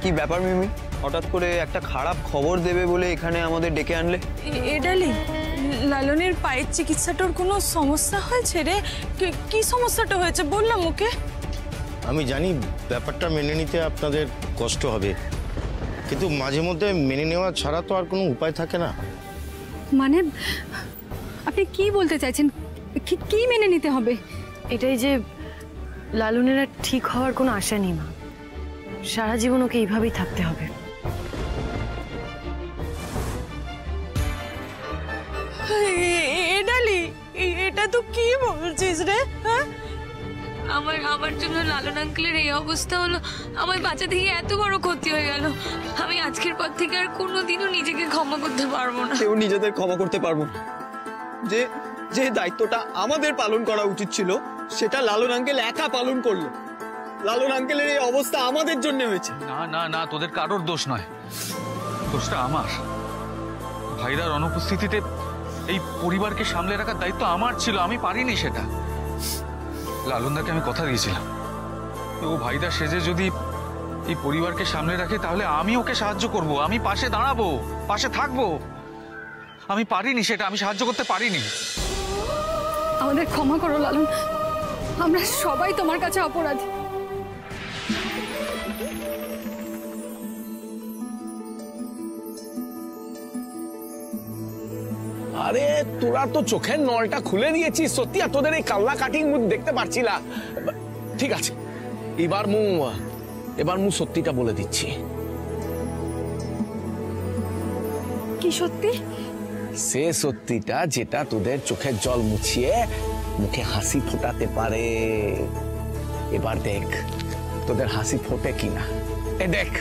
কি ব্যাপার মিমি, হঠাৎ করে একটা খারাপ খবর দেবে বলে এখানে আমাদের ডেকে আনলে? এডালি, লালনের পায়ের চিকিৎসাটার কোনো সমস্যা হয়েছে রে? কি সমস্যাটা হয়েছে বললাম ওকে। আমি জানি ব্যাপারটা মেনে নিতে আপনাদের কষ্ট হবে, কিন্তু মাঝে মধ্যে মেনে নেওয়া ছাড়া তো আর কোনো উপায় থাকে না। মানে আপনি কি বলতে চাইছেন? কি মেনে নিতে হবে? এটাই যে লালনের আর ঠিক হওয়ার কোনো আশা নেই মা, সারা জীবন ওকে এইভাবেই থাকতে হবে। এডালি, এটা তো কি বলছিস রে? হ্যাঁ, আমার জন্য লালন আঙ্কেলের এই অবস্থা হলো, আমার বাচ্চা থেকে এত বড় ক্ষতি হয়ে গেল। আমি আজকের পর থেকে আর কোনোদিনও নিজেকে ক্ষমা করতে পারবো না। কেউ নিজেদের ক্ষমা করতে পারবো না। যে দায়িত্বটা আমাদের পালন করা উচিত ছিল সেটা লালন আঙ্কেল একা পালন করলো। লালন আঙ্কেলের এই অবস্থা আমাদের জন্য হয়েছে। না না না, তোদের কারোর দোষ নয়, দোষটা আমার। ভাইরার অনুপস্থিতিতে এই পরিবারকে সামলে রাখার দায়িত্ব আমার ছিল, আমি পারিনি সেটা। লালনদাকে আমি কথা দিয়েছিলাম, ও ভাইদা সেজে যদি এই পরিবারকে সামলে রাখে তাহলে আমি ওকে সাহায্য করব, আমি পাশে দাঁড়াবো, পাশে থাকবো। আমি পারিনি সেটা, আমি সাহায্য করতে পারিনি। আমাদের ক্ষমা করো লালন, আমরা সবাই তোমার কাছে অপরাধী। আরে তোরা তো চোখের নলটা খুলে দিয়েছিস সত্যি, আর তোদের এই কাল্লা কাটিং মুখ দেখতে পারছি না। ঠিক আছে, এবার মু সত্যিটা বলে দিচ্ছি। কি সত্যি? সে সত্যিটা যেটা তোদের চোখের জল মুছিয়ে মুখে হাসি ফোটাতে পারে। এবার দেখ তোদের হাসি ফোটে কিনা। এ দেখ,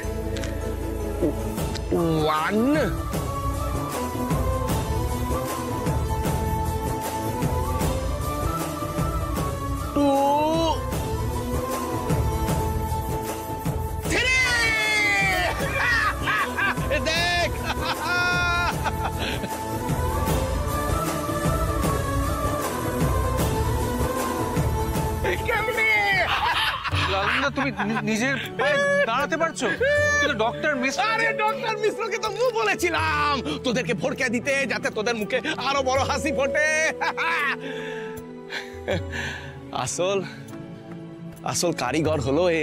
1 2 3 দেখ লালনদা, তুমি নিজের পায়ে দাঁড়াতে পারছো? কিন্তু ডক্টর মিশ্র, আরে ডক্টর মিশ্রকে তো মু বলেছিলাম তোদেরকে ভড়কে দিতে, যাতে তোদের মুখে আরো বড় হাসি ফোটে। আসল কারিগর হলো এ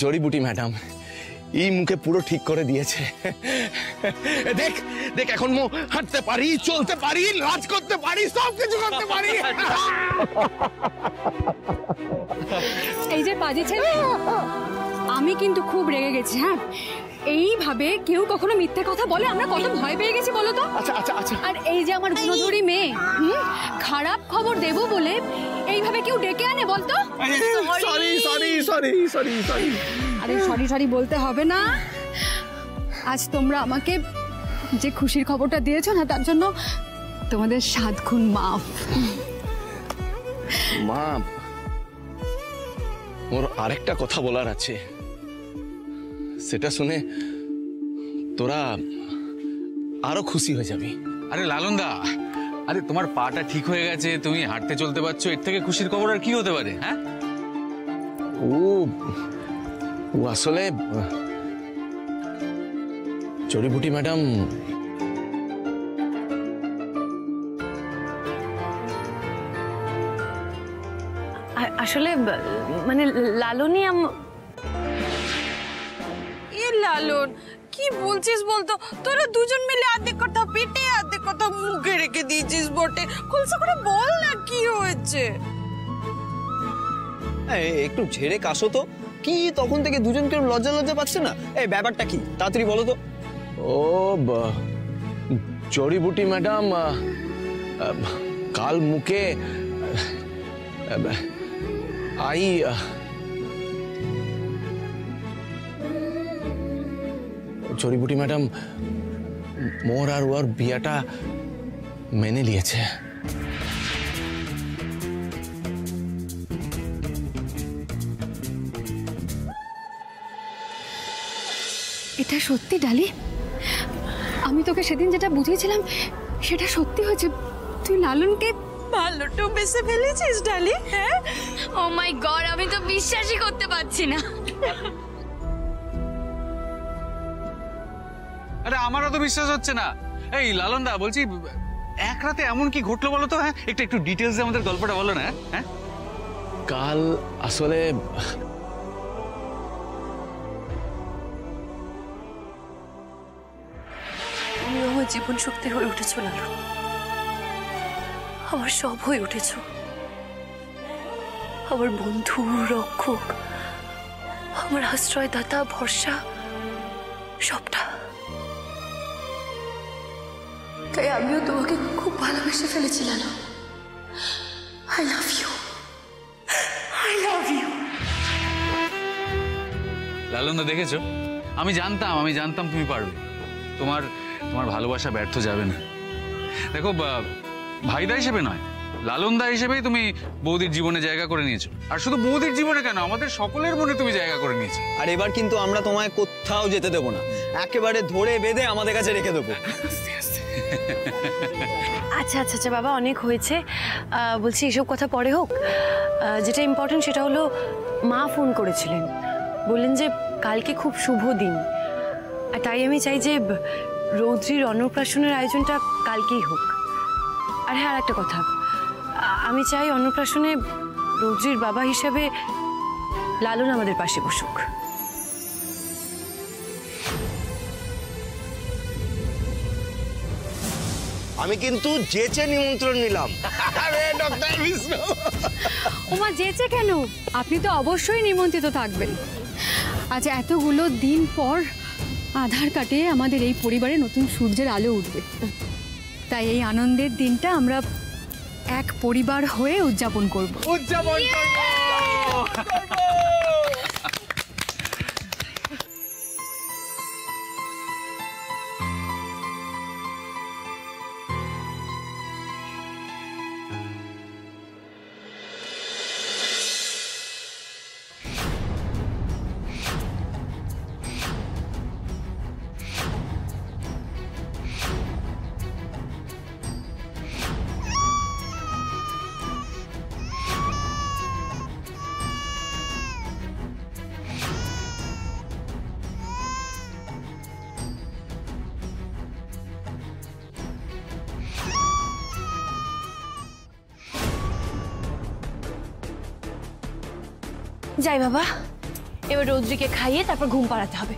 জড়িবুটি ম্যাডাম। এই মুখে পুরো ঠিক করে দিয়েছে। দেখ দেখ, এখন মু হাঁটতে পারি, চলতে পারি, নাচ করতে পারি, সব কিছু করতে পারি। এই যে বাজে ছেলে, আমি কিন্তু খুব রেগে গেছি। হ্যাঁ, এইভাবে কেউ কখনো মিথ্যে কথা বলে আমরা কত ভয় পেয়ে গেছি বলো তো। আচ্ছা আচ্ছা আচ্ছা। আর এই যে আমার গুণধরী মেয়ে, খারাপ খবর দেবো বলে এইভাবে কেউ ডেকে আনে বলতো? Sorry sorry sorry sorry sorry. আরে সরি সরি বলতে হবে না। আজ তোমরা আমাকে যে খুশির খবরটা দিয়েছো না, তার জন্য তোমাদের 7 গুণ মাফ। মা, মোর আরেকটা কথা বলার আছে, সেটা শুনে তোরা আরো খুশি হয়ে যাবি। আরে লালনদা, আরে তোমার পাটা ঠিক হয়ে গেছে, তুমি হাঁটতে চলতে পারছো, এর থেকে খুশির খবর আর কি হতে পারে? হ্যাঁ, ও আসলে জড়িবুটি ম্যাডাম আসলে মানে লালনই লালন, কি বলছিস বলতো? তোরা দুজন মিলে আর্ধেক কথা পেটে আর্ধেক কথা মুখে রেখে দিয়েছিস বটে। খুলসা করে বল না কি হয়েছে। একটু ঝেড়ে কাশো তো। কি তখন থেকে দুজন কেউ লজ্জা লজ্জা পাচ্ছে না? এই ব্যাপারটা কি তাড়াতাড়ি বলো তো। ও জড়িবুটি ম্যাডাম কাল মুখে জড়িবুটি ম্যাডাম মোর আর ওর বিয়াটা মেনে নিয়েছে। এটা সত্যি ডালি? আমি তোকে সেদিন যেটা বুঝিয়েছিলাম সেটা সত্যি হয়েছে। তুই লালনকে ভালোটা বেসে ফেলেছিস ডালি? হ্যাঁ, ও মাই গড, আমি তো বিশ্বাসই করতে পারছি না। আরে আমারও তো বিশ্বাস হচ্ছে না। এই লালন দা, বলছি এক রাতে এমন কি ঘটলো বলো তো? হ্যাঁ, একটু ডিটেলসে আমাদের গল্পটা বলো না। হ্যাঁ, কাল আসলে তুমি আমার জীবন শক্তির হয়ে উঠেছো লালু, আমার সব হয়ে উঠেছো, আমার বন্ধু, রক্ষক, আমার আশ্রয়দাতা, ভরসা, সবটা। তাই আমিও তোমাকে খুব ভালোবেসে ফেলেছি Lalu. I love you, I love you. Lalon দা দেখেছো, আমি জানতাম তুমি পারবে। তোমার ভালোবাসা ব্যর্থ যাবে না। দেখো, ভাইদা হিসেবে নয়, লালনদা হিসেবেই তুমি বৌদির জীবনে জায়গা করে নিয়েছো। আর শুধু বৌদির জীবনে কেন, আমাদের সকলের মনে তুমি জায়গা করে নিয়েছো। আর এবার কিন্তু আমরা তোমায় কোথাও যেতে দেবো না, একেবারে ধরে বেঁধে আমাদের কাছে রেখে দেবো। আচ্ছা আচ্ছা আচ্ছা বাবা, অনেক হয়েছে। বলছি এসব কথা পরে হোক, যেটা ইম্পর্টেন্ট সেটা হলো মা ফোন করেছিলেন, বললেন যে কালকে খুব শুভ দিন, আর তাই আমি চাই যে রৌদ্রির অন্নপ্রাশনের আয়োজনটা কালকেই হোক। আর হ্যাঁ, আর একটা কথা, আমি চাই অন্নপ্রাশনে রৌদ্রির বাবা হিসাবে লালন আমাদের পাশে বসুক। আমি কিন্তু যেচে নিমন্ত্রণ নিলাম। ওমা, যেচে কেন? আপনি তো অবশ্যই নিমন্ত্রিত থাকবেন। আজ এতগুলো দিন পর আধার কাটে আমাদের এই পরিবারে নতুন সূর্যের আলো উঠবে, তাই এই আনন্দের দিনটা আমরা এক পরিবার হয়ে উদযাপন করব। যাই বাবা, এবার রৌদ্রিকে খাইয়ে তারপর ঘুম পাড়াতে হবে।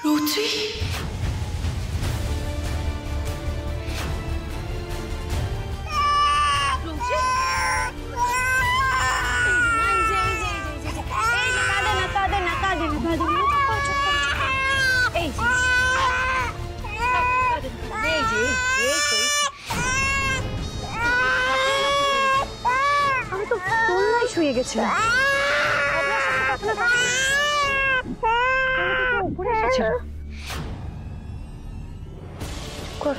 রৌদ্রি, আমি তো দোলনায় শুয়ে গেছিলাম।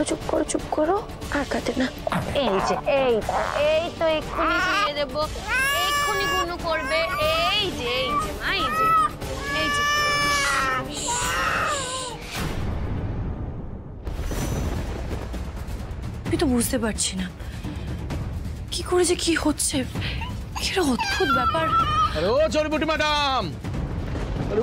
চুপ করো, চুপ করো, আর কাঁদে না। এই যে এই তো এক্ষুনি শুয়ে দেবো, এক্ষুনি গুনু করবে। এই যে মা, এই যে আমি তো বুঝতে পারছি না কি করে যে কি হচ্ছে, কি অদ্ভুত ব্যাপার। ও জড়িবুটি ম্যাডাম,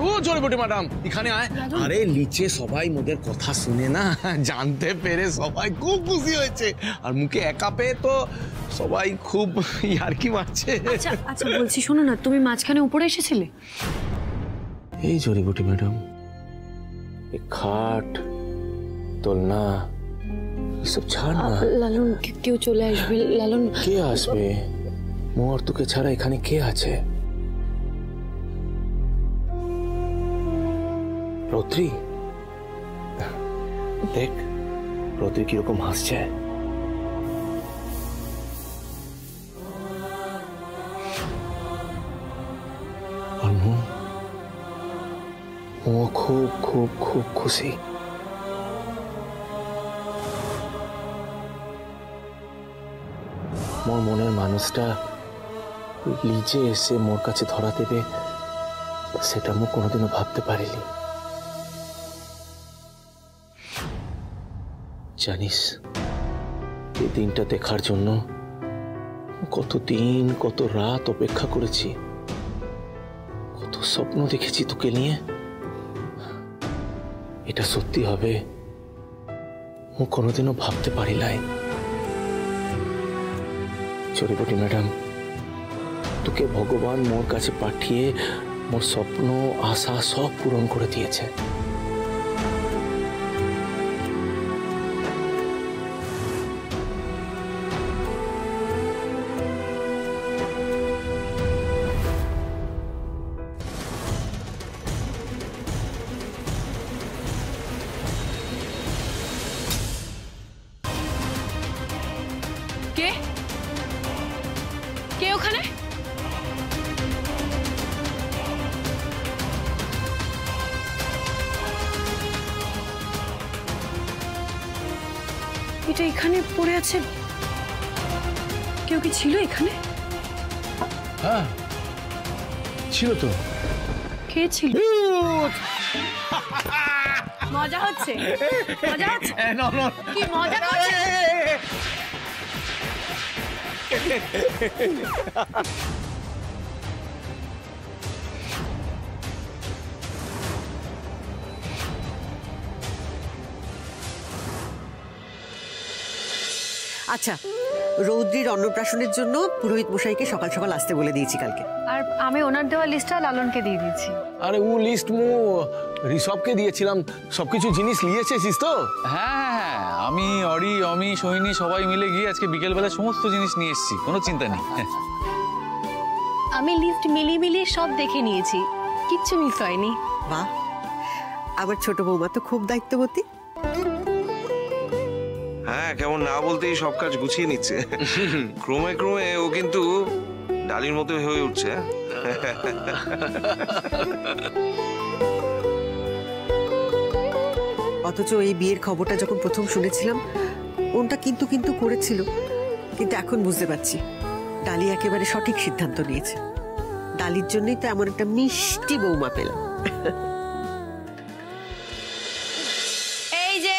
ও জড়িবুটি ম্যাডাম, এখানে আয়। আরে নিচে সবাই মোদের কথা শুনে না, জানতে পেরে সবাই খুব খুশি হয়েছে, আর মুখে একা পেয়ে তো সবাই খুব ইয়ার্কি মারছে। আচ্ছা আচ্ছা, বলছি শোনো না, তুমি মাঝখানে উপরে এসেছিলে? এই জড়িবুটি ম্যাডাম, এই খাট, দোলনা, এসব ছাড় না। লালন, কেউ চলে আসবে। লালন, কে আসবে? মোর তোকে ছাড়া এখানে কে আছে? রৌদ্রি, দেখ রৌদ্রি কিরকম হাসছে। আর ও খুব খুব খুব খুশি। মোর মনের মানুষটা লিজে এসে মোর কাছে ধরা দেবে সেটা আমি কোনোদিনও ভাবতে পারিনি। জানিস, এই দিনটা দেখার জন্য কত দিন কত রাত অপেক্ষা করেছি, কত স্বপ্ন দেখেছি তোকে নিয়ে। এটা সত্যি হবে ও কোনোদিনও ভাবতে পারি নাই। চরিবটি ম্যাডাম, তোকে ভগবান মোর কাছে পাঠিয়ে মোর স্বপ্ন আশা সব পূরণ করে দিয়েছে। কে কে ওখানে? এটা এখানে পড়ে আছে, কেউ কি ছিল এখানে? হ্যাঁ ছিল তো। কে ছিল? মজা হচ্ছে? মজা হচ্ছে? কি মজা হচ্ছে? আচ্ছা, রৌদ্রীর অন্নপ্রাশনের জন্য পুরোহিত মশাইকে সকাল সকাল আসতে বলে দিয়েছি কালকে। আর আমি ওনার দেওয়া লিস্টটা লালনকে দিয়ে দিয়েছি। আরে ও লিস্ট মু ঋষভকে দিয়েছিলাম, সবকিছু জিনিস নিয়েছিস তো? হ্যাঁ, আমি অরি অমি সোহিনী সবাই মিলে গিয়ে আজকে বিকেলবেলা সমস্ত জিনিস নিয়ে এসেছি, কোনো চিন্তা নেই। আমি লিস্ট মিলিয়ে সব দেখে নিয়েছি, কিচ্ছু মিস হয়নি। বাহ, আমার ছোট বৌমা তো খুব দায়িত্ববতী। হ্যাঁ, কেমন না বলতেই সব কাজ গুছিয়ে নিচ্ছে। ক্রমে ক্রমে ও কিন্তু ডালির মতো হয়ে উঠছে। অথচ এই বিয়ের খবরটা যখন প্রথম শুনেছিলাম ওনটা কিন্তু কিন্তু করেছিল, কিন্তু এখন বুঝতে পারছি ডালি একেবারে সঠিক সিদ্ধান্ত নিয়েছে। ডালির জন্যই তো এমন একটা মিষ্টি বৌমা পেলাম। এই যে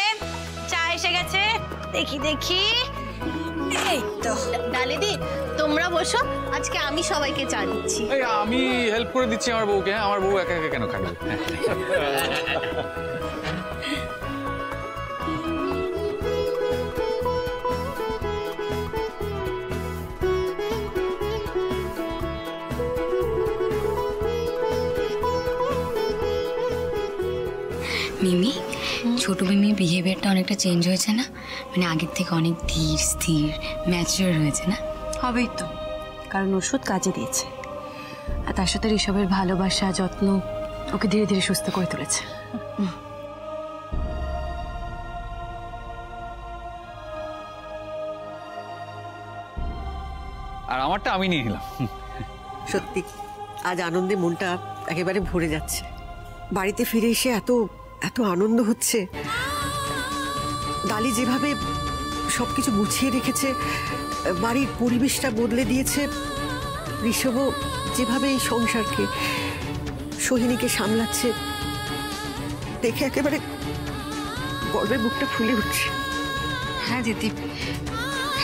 চা এসে গেছে, দেখি দেখি। এই তো ডালিদি, তোমরা বসো, আজকে আমি সবাইকে চা দিচ্ছি। এই আমি হেল্প করে দিচ্ছি আমার বউকে। হ্যাঁ, আমার বউ একা একা কেন খাবে? মিমি, ছোট মিমির বিহেভিয়ারটা অনেকটা চেঞ্জ হয়েছে না? মানে আগের থেকে অনেক ধীর স্থির ম্যাচিওর হয়েছে না? হবেই তো, কারণ ওষুধ কাজে দিয়েছে, আর তার সাথে ঋষভের ভালোবাসা যত্ন ওকে ধীরে ধীরে সুস্থ করে তুলেছে। আর আমারটা আমি নিয়ে নিলাম। সত্যি আজ আনন্দে মনটা একেবারে ভরে যাচ্ছে। বাড়িতে ফিরে এসে এত এত আনন্দ হচ্ছে। ডালি যেভাবে সবকিছু গুছিয়ে রেখেছে, বাড়ির পরিবেশটা বদলে দিয়েছে, ঋষভও যেভাবে এই সংসারকে সোহিনীকে সামলাচ্ছে, দেখে একেবারে গর্বে বুকটা ফুলে উঠছে। হ্যাঁ দিদি,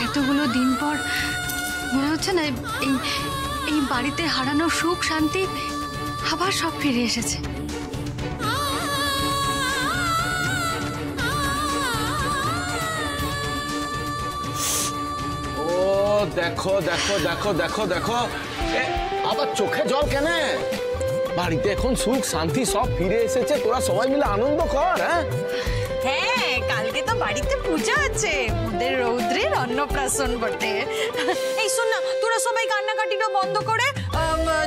এতগুলো দিন পর মনে হচ্ছে না এই বাড়িতে হারানো সুখ শান্তি আবার সব ফিরে এসেছে। ও দেখো দেখো দেখো দেখো দেখো, আবার চোখে জল কেন? বাড়িতে এখন সুখ শান্তি সব ফিরে এসেছে, তোরা সবাই মিলে আনন্দ কর। হ্যাঁ, কালকে তো বাড়িতে পূজা আছে, ওদের রৌদ্রের অন্নপ্রাশন বটে। এই শোন না, তোরা সবাই কান্নাকাটিটা বন্ধ করে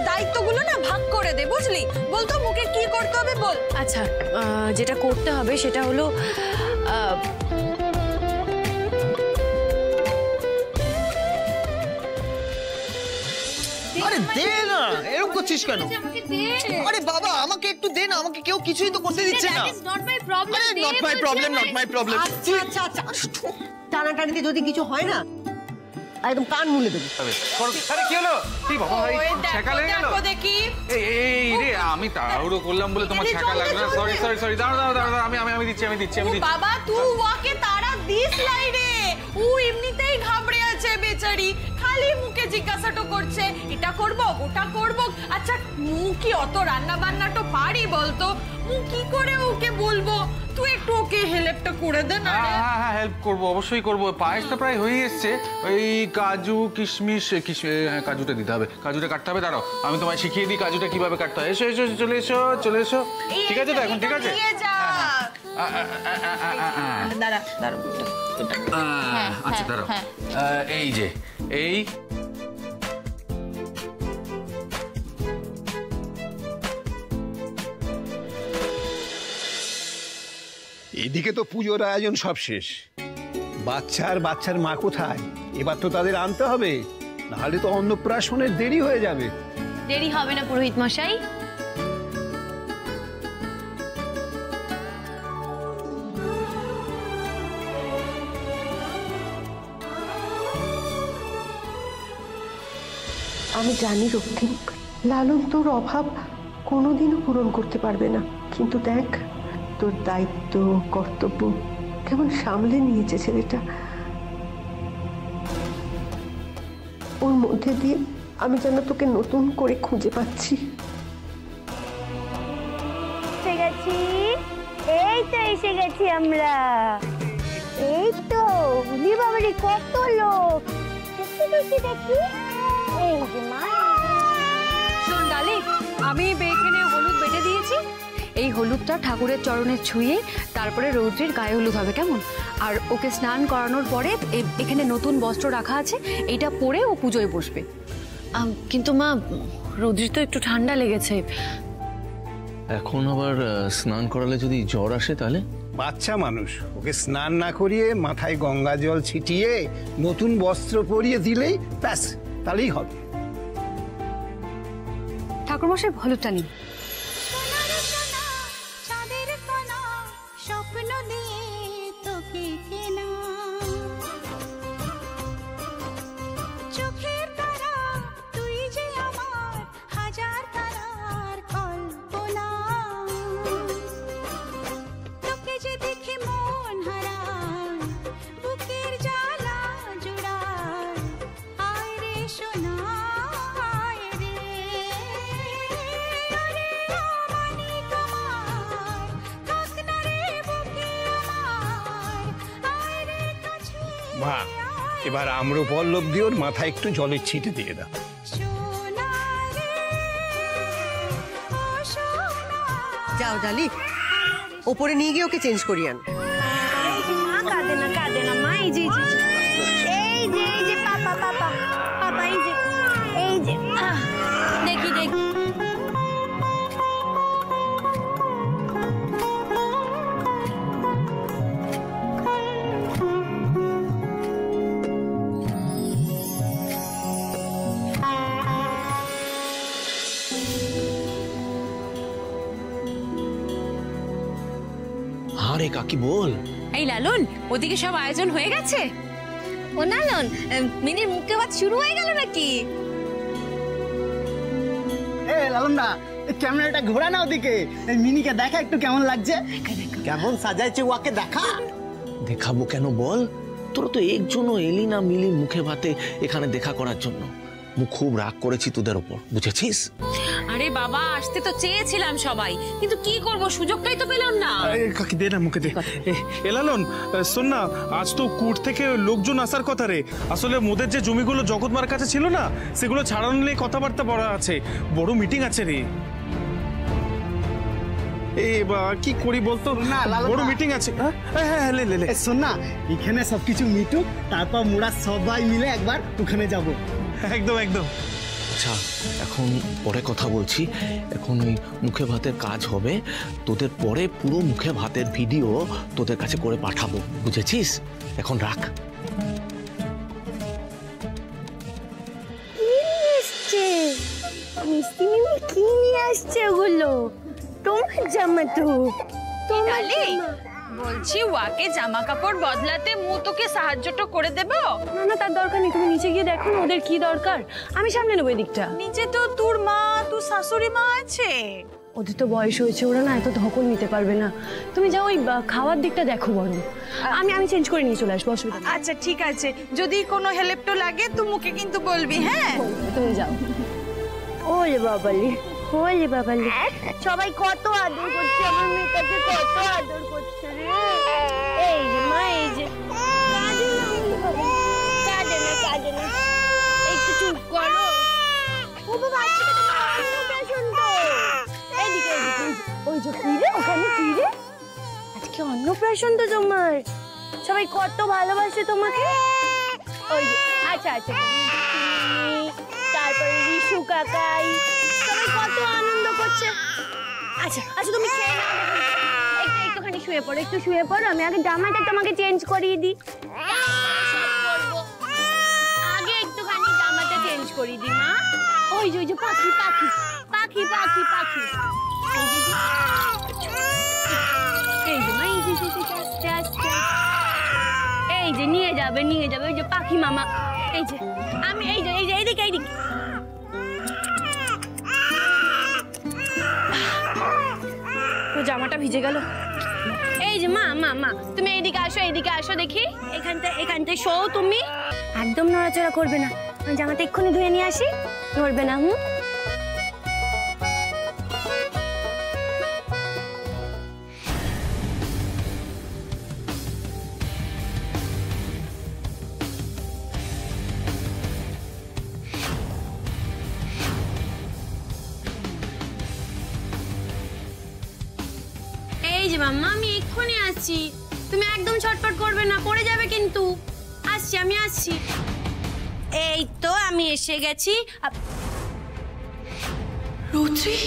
দায়িত্বগুলো না ভাগ করে দে, বুঝলি? বলতো মুখে কি করতে হবে বল। আচ্ছা, যেটা করতে হবে সেটা হলো আরে দে না, এরকম করছিস কেন? আরে বাবা, আমাকে একটু দে না, আমাকে কেউ কিছুই তো করতে দিচ্ছে না। Not my problem. Not my problem, not my problem. আচ্ছা আচ্ছা আচ্ছা, টানাটানিতে যদি কিছু হয় না একদম কান মুলে দেবো। আরে কি হলো? কি বাবা ভাই ছ্যাঁকা লেগে গেল? দেখি এই রে আমি তাড়াহুড়ো করলাম বলে তোমার ছ্যাঁকা লাগলো না। সরি দাঁড়াও আমি দিচ্ছি। বাবা তুই ওকে তারা দিস লাই রে, ও এমনিতেই ঘাবড়ে আছে বেচারি, খালি মুখে জিজ্ঞাসাটো করছে এটা করব ওটা করব। আচ্ছা মু কি অত রান্না বান্নাটো পারি বলতো, মু কি করে ওকে বলবো, তুই একটু ওকে হেল্পটা করে দে না রে। হ্যাঁ হেল্প করবো, অবশ্যই করবো। পায়েসটা প্রায় হয়ে এসছে, ওই কাজু কিশমিশ হ্যাঁ কাজুটা দিতে হবে, কাজুটা কাটতে হবে। দাঁড়াও আমি তোমায় শিখিয়ে দিই কাজুটা কিভাবে কাটতে হয়। এসো চলে এসো। ঠিক আছে তো এখন? ঠিক আছে আচ্ছা দাঁড়াও, এই যে এই এদিকে তো পুজোর আয়োজন সব শেষ, বাচ্চার মা কোথায়? এবার তো তাদের আনতে হবে, নাহলে তো অন্নপ্রাশনের দেরি হয়ে যাবে। দেরি হবে না পুরোহিত মশাই। আমি জানি রক্তিম, লালন তোর অভাব কোনোদিনও পূরণ করতে পারবে না, কিন্তু দেখ তোর দায়িত্ব কর্তব্য কেমন সামলে নিয়েছে ছেলেটা। ওর মধ্যে দিয়ে আমি যেন তোকে নতুন করে খুঁজে পাচ্ছি। এসে গেছি আমরা। এই তো বাবারে কত লোক, দেখি এই যে মা। শোন ডালি, আমি এখানে হলুদ বেটে দিয়েছি, এই হলুদটা ঠাকুরের চরণে ছুঁয়ে তারপরে রৌদ্রের গায়ে হলুদ হবে, কেমন? আর ওকে স্নান করানোর পরে এখানে নতুন বস্ত্র রাখা আছে, এইটা পরে ও পুজোয় বসবে। কিন্তু মা রৌদ্রের তো একটু ঠান্ডা লেগেছে। এখন আবার স্নান করালে যদি জ্বর আসে তাহলে? বাচ্চা মানুষ, ওকে স্নান না করিয়ে মাথায় গঙ্গা জল ছিটিয়ে নতুন বস্ত্র পরিয়ে দিলেই ব্যাস, তাহলেই হবে। ঠাকুরমশাই হলুদটা নিন। মা, এবার আম্রপল্লব দিয়ে ওর মাথায় একটু জলের ছিটে দিয়ে দাও। যাও ডালি, ওপরে নিয়ে গিয়ে ওকে চেঞ্জ করিয়ে আন। কাঁদে না মা। এই যে পাপা এই যে দেখি আরে কাকি বল। এই লালন, ওদিকে সব আয়োজন হয়ে গেছে? ও লালন, মিনির মুখে ভাত শুরু হয়ে গেল নাকি? লালন দা, ক্যামেরাটা ঘোরা না ওদিকে, মিনিকে দেখা একটু কেমন লাগছে, কেমন সাজাইছে ওকে দেখা। দেখাবো কেন বল, তোরা তো একজনও এলি না মিলির মুখে ভাতে এখানে দেখা করার জন্য। খুব রাগ করেছি তোদের ওপর, বুঝেছিস? আরে বাবা, আসতে তো চেয়েছিলাম সবাই, কিন্তু কি করব, সুযোগটাই তো পেলাম না। কাকি দে না মুখে দে। লালন শোন না, আজ তো কোর্ট থেকে লোকজন আসার কথা রে। আসলে মোদের যে জমিগুলো জগৎমার কাছে ছিল না, সেগুলো ছাড়ানো নিয়ে কথাবার্তা বলা আছে, বড় মিটিং আছে রে। কি করি বলতো, বড় মিটিং আছে। হ্যাঁ লে শোন না, এখানে সবকিছু মিটুক, তারপর মোরা সবাই মিলে একবার ওখানে যাব। একদম। আচ্ছা এখন পরে কথা বলছি, এখন ওই মুখে ভাতের কাজ হবে, তোদের পরে পুরো মুখে ভাতের ভিডিও তোদের কাছে করে পাঠাবো, বুঝেছিস? এখন রাখ। মিষ্টি কি নিয়ে আসছে ওগুলো? তোমার জামা তো। বলছি ওয়াকে জামা কাপড় বদলাতে মু তোকে সাহায্যটা করে দেব। না না, তার দরকার নেই, তুমি নিচে গিয়ে দেখো না ওদের কি দরকার, আমি সামলে নেবো এদিকটা। নিচে তো তোর মা, তোর শাশুড়ি মা আছে। ওদের তো বয়স হয়েছে, ওরা না এত ধকল নিতে পারবে না। তুমি যাও ওই খাওয়ার দিকটা দেখো বরং, আমি চেঞ্জ করে নিয়ে চলে আসবো, অসুবিধা। আচ্ছা ঠিক আছে, যদি কোনো হেল্পটো লাগে তুই মুখে কিন্তু বলবি। হ্যাঁ তুমি যাও। ওলে বাবালি, ওলে বাবালি, সবাই কত আদর করছে, আমার মেয়েটাকে কত আদর করছে রে। এই যে মা, এই যে কাঁদে না, ওলে বাবালি, কাঁদে না, কাঁদে না, একটু চুপ করো। ও বাবা, আজকে তো তোমার অন্নপ্রাশন তো। এদিকে এদিকে, ওই যে কি রে, ওখানে কি রে? আজকে অন্নপ্রাশন তো তোমার, সবাই কত ভালোবাসে তোমাকে। ওই যে আচ্ছা আচ্ছা, তারপরে রিশু কাকাই সবাই কত আনন্দ করছে। আচ্ছা আচ্ছা, তুমি খেয়ে নাও, একটুখানি শুয়ে পড়ো, একটু শুয়ে পড়ো, আমি আগে জামাটা তোমাকে চেঞ্জ করিয়ে দিই। আগে একটুখানি জামাটা চেঞ্জ করিয়ে দিই মা। ওই যে পাখি পাখি পাখি পাখি পাখি, এই যে মা, এই যে আস্তে আস্তে, এই যে নিয়ে যাবে নিয়ে যাবে, ওই যে পাখি মামা, এই যে আমি, এই যে এইদিকে এইদিকে। তো জামাটা ভিজে গেল। এই যে মা মা মা, তুমি এইদিকে আসো, এইদিকে আসো দেখি, এখানটায় শো, তুমি একদম নড়াচড়া করবে না, আমি জামাটা এক্ষুনি ধুয়ে নিয়ে আসি, ধরবে না। এই যে মাম্মা, আমি এক্ষুনি আসছি, তুমি একদম ছটফট করবে না, পড়ে যাবে কিন্তু। আসছি, আমি আসছি। এই তো আমি এসে গেছি। রুদ্রি,